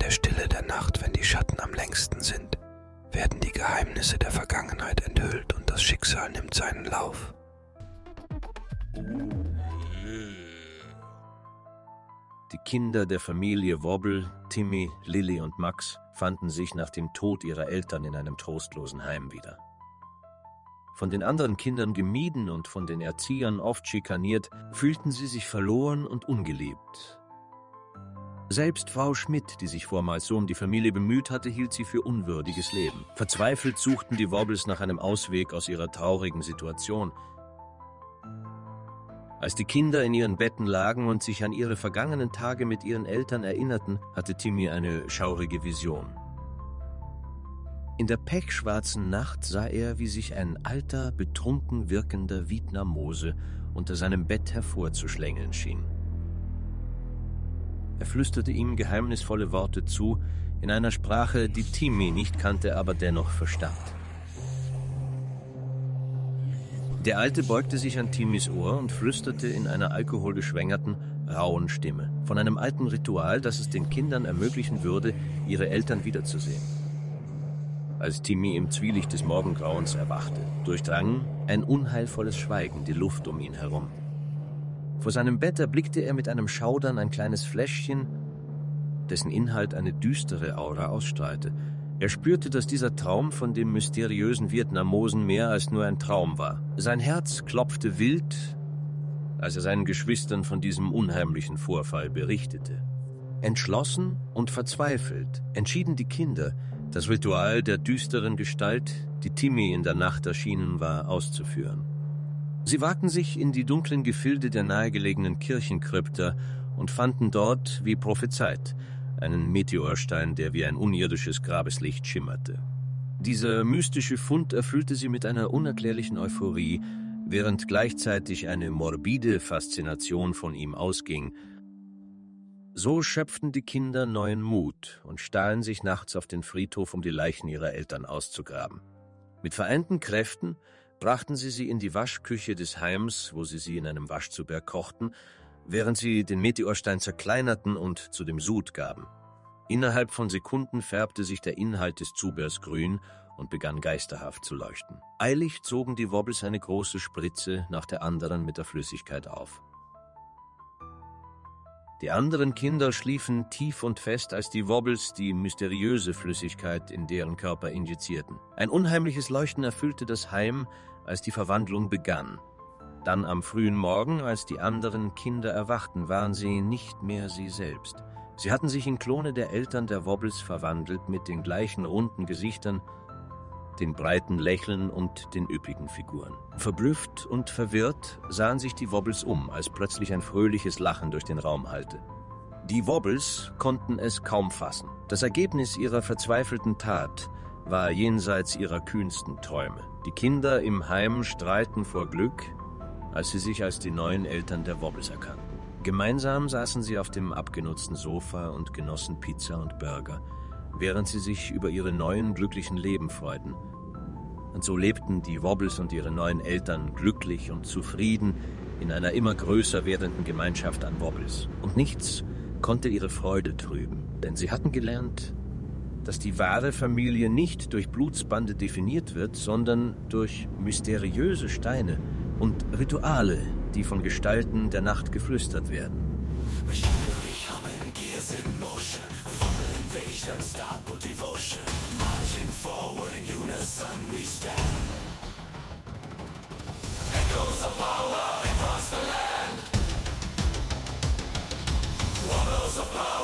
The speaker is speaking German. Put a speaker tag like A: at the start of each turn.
A: der Stille der Nacht, wenn die Schatten am längsten sind, werden die Geheimnisse der Vergangenheit enthüllt und das Schicksal nimmt seinen Lauf.
B: Die Kinder der Familie Wobble, Timmy, Lilly und Max, fanden sich nach dem Tod ihrer Eltern in einem trostlosen Heim wieder. Von den anderen Kindern gemieden und von den Erziehern oft schikaniert, fühlten sie sich verloren und ungeliebt. Selbst Frau Schmidt, die sich vormals so um die Familie bemüht hatte, hielt sie für unwürdiges Leben. Verzweifelt suchten die Wobbles nach einem Ausweg aus ihrer traurigen Situation. Als die Kinder in ihren Betten lagen und sich an ihre vergangenen Tage mit ihren Eltern erinnerten, hatte Timmy eine schaurige Vision. In der pechschwarzen Nacht sah er, wie sich ein alter, betrunken wirkender Vietnamose unter seinem Bett hervorzuschlängeln schien. Er flüsterte ihm geheimnisvolle Worte zu, in einer Sprache, die Timmy nicht kannte, aber dennoch verstand. Der Alte beugte sich an Timmys Ohr und flüsterte in einer alkoholgeschwängerten, rauen Stimme von einem alten Ritual, das es den Kindern ermöglichen würde, ihre Eltern wiederzusehen. Als Timmy im Zwielicht des Morgengrauens erwachte, durchdrang ein unheilvolles Schweigen die Luft um ihn herum. Vor seinem Bett erblickte er mit einem Schaudern ein kleines Fläschchen, dessen Inhalt eine düstere Aura ausstrahlte. Er spürte, dass dieser Traum von dem mysteriösen Vietnamosen mehr als nur ein Traum war. Sein Herz klopfte wild, als er seinen Geschwistern von diesem unheimlichen Vorfall berichtete. Entschlossen und verzweifelt entschieden die Kinder, das Ritual der düsteren Gestalt, die Timmy in der Nacht erschienen war, auszuführen. Sie wagten sich in die dunklen Gefilde der nahegelegenen Kirchenkrypta und fanden dort, wie prophezeit, einen Meteorstein, der wie ein unirdisches Grabeslicht schimmerte. Dieser mystische Fund erfüllte sie mit einer unerklärlichen Euphorie, während gleichzeitig eine morbide Faszination von ihm ausging. So schöpften die Kinder neuen Mut und stahlen sich nachts auf den Friedhof, um die Leichen ihrer Eltern auszugraben. Mit vereinten Kräften brachten sie in die Waschküche des Heims, wo sie in einem Waschzuberg kochten, während sie den Meteorstein zerkleinerten und zu dem Sud gaben. Innerhalb von Sekunden färbte sich der Inhalt des Zubehrs grün und begann geisterhaft zu leuchten. Eilig zogen die Wobbles eine große Spritze nach der anderen mit der Flüssigkeit auf. Die anderen Kinder schliefen tief und fest, als die Wobbles die mysteriöse Flüssigkeit in deren Körper injizierten. Ein unheimliches Leuchten erfüllte das Heim, als die Verwandlung begann. Dann am frühen Morgen, als die anderen Kinder erwachten, waren sie nicht mehr sie selbst. Sie hatten sich in Klone der Eltern der Wobbles verwandelt, mit den gleichen runden Gesichtern, den breiten Lächeln und den üppigen Figuren. Verblüfft und verwirrt sahen sich die Wobbles um, als plötzlich ein fröhliches Lachen durch den Raum hallte. Die Wobbles konnten es kaum fassen. Das Ergebnis ihrer verzweifelten Tat war jenseits ihrer kühnsten Träume. Die Kinder im Heim strahlten vor Glück, als sie sich als die neuen Eltern der Wobbles erkannten. Gemeinsam saßen sie auf dem abgenutzten Sofa und genossen Pizza und Burger, während sie sich über ihre neuen glücklichen Leben freuten. Und so lebten die Wobbles und ihre neuen Eltern glücklich und zufrieden in einer immer größer werdenden Gemeinschaft an Wobbles. Und nichts konnte ihre Freude trüben, denn sie hatten gelernt, dass die wahre Familie nicht durch Blutsbande definiert wird, sondern durch mysteriöse Steine und Rituale, die von Gestalten der Nacht geflüstert werden. Stop with devotion, marching forward in unison we stand. Echoes of power across the land. Wobbles of power.